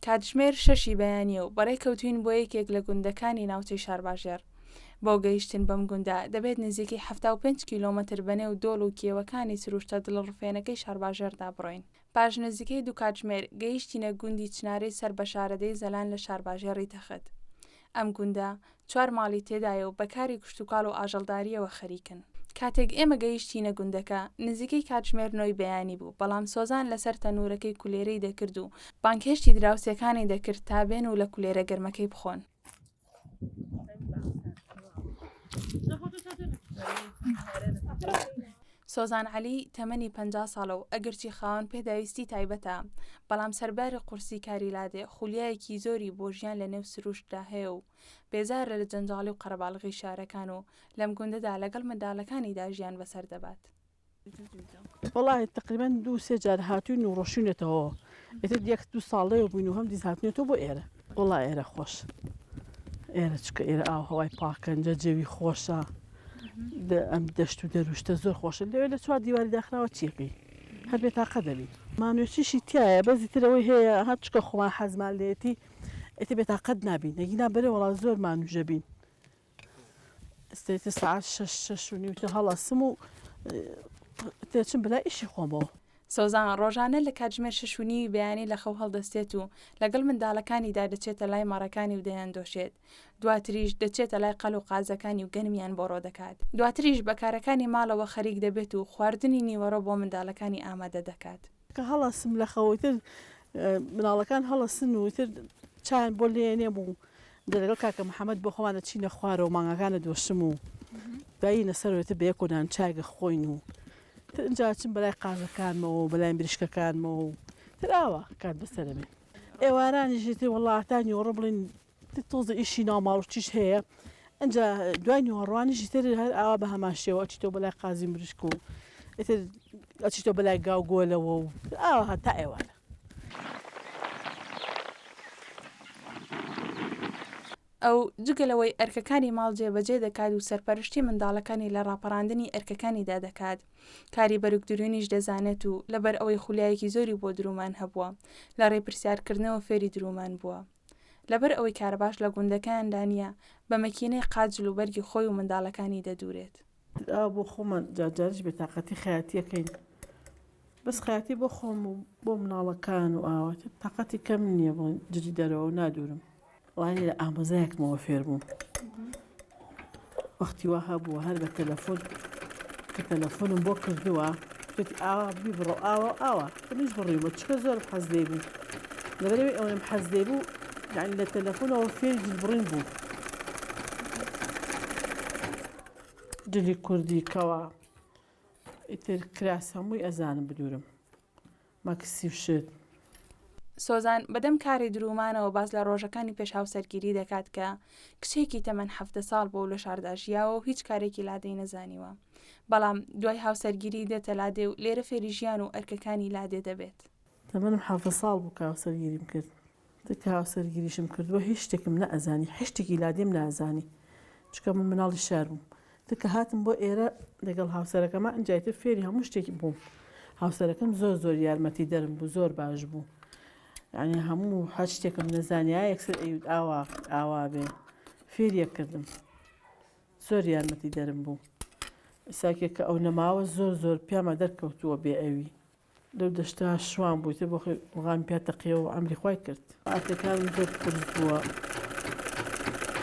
کاتژمێر 6 بەیانیە و بەڕێ کەوتوین بۆ یەکێک لە گوندەکانی ناوچەی شارباژێر. بۆ گەیشتن بەم گوندە دەبێت نزیکەی 75 کیلۆمەتر بەنێو دۆڵ و کێوەکانی سروشتە دڵڕفێنەکەی شارباژێردا بڕۆین. پاش نزیکەی 2 کاتژمێر گەیشتینە گوندی چنارەی سەر بە شارەدەی زەلان لە شارباژێڕی تەخت. ئەم گوندە 4 ماڵی تێدایە و بەکاری کشتتوکاڵ و ئاژەڵداریەوە خەریکن. کاتێک ئێمە گەیشتینە گوندەکە نزیکەی کاتژمێر 9 بەیانی بوو، بەڵام سۆزان لەسەر تەنورەکەی کولێرەی دەکرد و بانکهێشتی دراوسەکانی دەکرد تا بێن و لە کولێرە گەرمەکەی بخۆن. سۆزان عەلی تەمەنی 50 ساڵە و ئەگەرچی خاوەن پێداویستی تایبەتە، بەڵام سەرباری قورسی کاری لادێ خولیایەکی زۆری بۆ ژیان لە نێو سروشتدا هەیە و بێزارە لە جەنجاڵی و قەرەباڵغی شارەکان و لەم گوندەدا لەگەڵ منداڵەکانیدا ژیان بەسەر دەبات. وڵی تقریبان 2-3 جار هاتوین و ڕۆشینێتەوە ئێتر 1-2 ساڵەیە بووین و هەم دیز هاتنێتەوە بۆ ئێرە. وڵای ئێرە خۆش، ئێرە چکە ئێرە ئاو هەوای پاکەنجە جێوی خۆشە، ئەم دەشت و دەروشتە زۆر خۆشە. لەوێ لە 4 دیواری داخراوە چیقی هەر بێ تاقە دەبین. مانوێچیشی تایە بەزی ترەوەی هەیە هەر چکە خۆمان حەزمان لێتی ئێتە بێ تاقەت نابین نەگینا بەرێ وڵا زۆر مانوژە بین. ئێستا ساعات 6:30 هەڵەسم و تێچم بەلای ئیشی خۆمەوە. سۆزان ڕۆژانە لە کاتژمێر 6:30 بەیانی لە خەو هەڵدەستێت و لەگەڵ منداڵەکانیدا دەچێتە لای مەڕەکانی و دەیان دۆشێت. دواتریش دەچێتە لای قەل و قازەکانی و گەنمیان بۆ ڕۆ دەکات. دواتریش بەکارەکانی ماڵەوە خەریک دەبێت و خواردنی نیوەڕۆ بۆ منداڵەکانی ئامادە دەکات. کە هەڵەسم لە خەوتر مناڵەکان هەڵەسن و تر چیان بۆ لێنێ بوو دەلەگەڵ کاکە محەممەد بۆ خۆوانە چینە خوارەوە مانگەکانە دۆشم و باینە سەرێتە بە یەکۆدان چاگە خۆین و اینجا چم بەلای قازەکانمەوە بەلای بریشکەکانمەوە و تراوە کات بەسەرمێ ئێوارانیژێتی وڵاتانی وەڕە بڵین تۆزە ئیشی ناوماڵ و چیش هەیە ئەجا دوای نیوەڕوانیشی تر هەر ئاوا بە هەماشەوە ئەچیتۆ بەلای قازی بریشک و ئێتر ئەچیتۆ بەلای گاو گۆلەوە و ئاوا هەتا ئێوارە. ئەو جگەلەوەی ئەرکەکانی ماڵ جێبەجێ دەکات و سەرپەرشتی منداڵەکانی لە ڕاپەڕاندنی ئەرکەکانیدا دەکات. کاری بەروکدرێنیش دەزانێت و لەبەر ئەوەی خولیایەکی زۆری بۆ درومان هەبووە لە ڕێپرسیارکردنەوە فێری درومان بووە. لەبەر ئەوەی کارەباش لە گوندەکاندا نییە بە مەکینەی قاجل و بەرگی خۆی و منداڵەکانی دەدورێت. بۆ خۆمان جارجارش بێتاقەتی خەیاتیەکەین بەس خەیاتی بۆ خۆم و بۆ مناڵەکان و ئاوات تاقەتی کەم نییە بۆ جدی دەرەوە نادورم. وانی لە ئامۆزایەکمەوە فێر بووم وەختی وا هەبووە هەر بە تەلەفۆن کە تەلەفۆنم بۆ کردووە پێتی ئاوا بیبڕۆ ئاوا منیش بڕیوە چکە زۆر حەز لێ بوو لەبەرەوەی ئەوەم حەز لێ بوو یعنی لە تەلەفۆنەوە فێری جلبڕین بوو دلی کوردی کەوا ئیتر کراس هەمووی ئەزانم بدورم مەکسی وشت. سۆزان بەدەم کاری درومانەوە باز لە ڕۆژەکانی پێش هاوسەرگیری دەکات کە کچێکی تەمەن 7 ساڵ بۆ لە شاردا ژیاوە و هیچ کارێکی لادەی نەزانیوە. بەڵام دوای هاوسەرگیری دێتە لادێ و لێرە فێری ژیان و ئەرکەکانی لادێ دەبێت. تەمەنم 7 ساڵ بوو کە هاوسەرگیریم کرد. کە هاوسەرگیریشم کردووە هیچ شتێکم نەئەزانی هیچ لادێم نازانی چکە من مناڵی شار بووم. کە هاتم بۆ ئێرە لەگەڵ هاوسەرەکەمە ئەنجایتر فێری هەموو شتێکی بووم. هاوسەرەکەم زۆر یارمەتی دەرم بوو زۆر باش بوو. یعنی هەموو هەر شتێکم نەزانیا یەکسەر ئەیوت ئاوا بێ فێریە کردم زۆر یارمەتی دەرم بوو. ئێساکێک کە ئەو نەماوە زۆر پیامە دەرکەوتووە بێ ئەوی لەو دەشتا شوان بوویتە بۆ وڵام پیا تەقیە و ئەمری خوای کرد. ئاتەکانم زۆر قورس بووە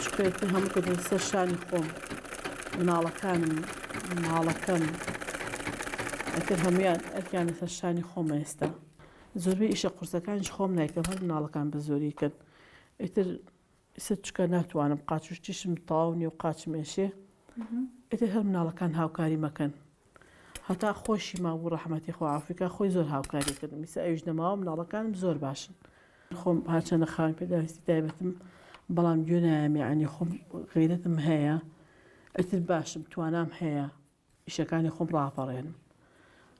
چکەیتر هەموو کە سەر شانی خۆم مناڵەکانم ماڵەکەم ئەتر هەمویان ئەرکیانە سەر شانی خۆمە ئێستا. زۆربەی ئیشە قورسەکانیش خۆم نایکەم هەر مناڵەکان بە زۆری کرد. ئیتر ئێستا چکە ناتوانم قاچوشتیشم تەواو نییە و قاچم ئێشێ ئیتر هەر مناڵەکان هاوکاری مەکەن. هەتا خۆشی مابوو ڕەحمەتی خوا عەفویکا خۆی زۆر هاوکاری کردم. ئیستا ئەویش نەماوە مناڵەکانم زۆر باشن. خۆم هەرچەندە خاوەن پێداویستی تایبەتم بەڵام گوێ نایەم یعنی خۆم غەیرەتم هەیە ئیتر باشم توانام هەیە ئیشەکانی خۆم ڕاپەڕێنم.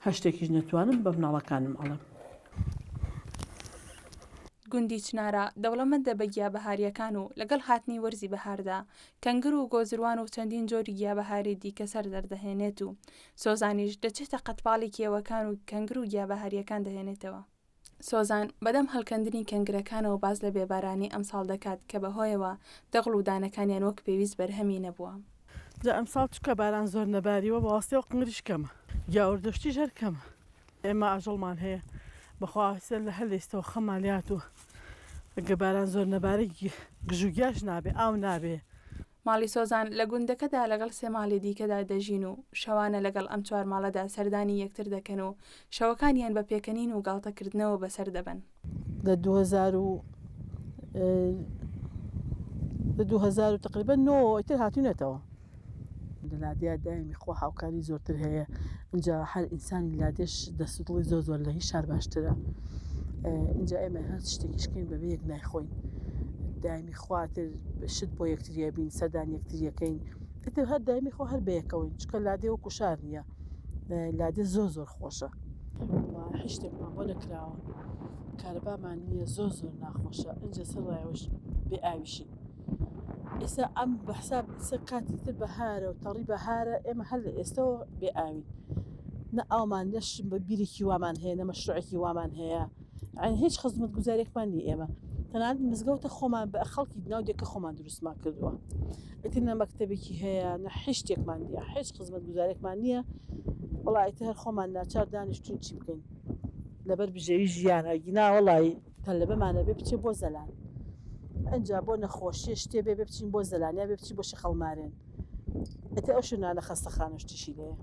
هەر شتێکیش نەتوانم بە مناڵەکانم ئەڵێم. گوندی چنارە دەوڵەمەندە بە گیابەهاریەکان و لەگەڵ هاتنی وەرزی بەهاردا کەنگر و گۆزروان و چەندین جۆری گیابەهاری دیکە سەر دەردەهێنێت و سۆزانیش دەچێتە قەتپاڵی کێوەکان و کەنگر و گیابەهاریەکان دەهێنێتەوە. سۆزان بەدەم هەڵکەندنی کەنگرەکانەوە باز لە بێبارانی ئەمساڵ دەکات کە بەهۆیەوە دەغڵ و دانەکانیان وەک پێویست بەرهەمی نەبووە. جا ئەمساڵ چکە باران زۆر نەباریوە بەواسطەوە قنگریش کەمە گیاوردەشتی ژەر کەمە ئێمە ئاژەڵمان هەیە بەخواستە لە هەلێستەوە خەمالیات و ئەگە باران زۆر نەباری گژوگیاش نابێ ئاو نابێ. ماڵی سۆزان لە گوندەکەدا لەگەڵ سێ ماڵی دیکەدا دەژین و شەوانە لەگەڵ ئەم چوار ماڵەدا سەردانی یەکتر دەکەن و شەوەکانیان بە پێکەنین و گاڵتەکردنەوە بەسەر دەبن. لە 2000 تقریبا نۆئتر هاتوونێتەوە لە لادیا دایمی خۆ هاوکاری زۆرتر هەیە اینجا هەر ئینسانی لادێش دەسوڵی زۆر لە هیچ شار باشترە اینجا ئێمە هەر شتێکیشکەین بەبێ یەک نایخۆین دایمی خواتر شت بۆ یەکتریە بین سەردان یەکتریەکەین ئتر هەر دایمی خۆ هەر بەیەکەوەین چکە لادێ و کوشار نییە لادێ زۆر خۆشە هیچ شتێکمان بۆ نەکراوە کارەبامان نییە زۆر ناخۆشە ئەنجە سەرڕایەوەش بێ ئاویشی ئێستا ئەم بەحساب کاتی تر بەهارە و تەڕی بەهارە ئێمە هەر لە ئێستەوە بێ ئاوین نە ئاومان نەش بە بیرێکی وامان هەیە نە مەشروعێکی وامان هەیە هیچ خزمەت گوزارێکمان نی ئێمە تەنانەت مزگەوتە خۆمان بە خەڵکی ناو دێکە خۆمان دروستمان کردووە ئیتر نە مەکتەبێکی هەیە نە هیچ شتێکمان نییە هیچ خزمەت گوزارێکمان نییە وەڵا ئیتر هەر خۆمان ناچار دانیشتوین چی بکەین لەبەر بژێوی ژیانە گینا وەڵی تەلەبەمانە بێ بچێ بۆ زەلان ئەنجا بۆ نەخۆشیە شتێ بێ بچین بۆ زەلانیا بێ بچی بۆ شەخەڵمارێن ئەتە ئەو شوێنانە خەستەخانە شتیشی لێیە.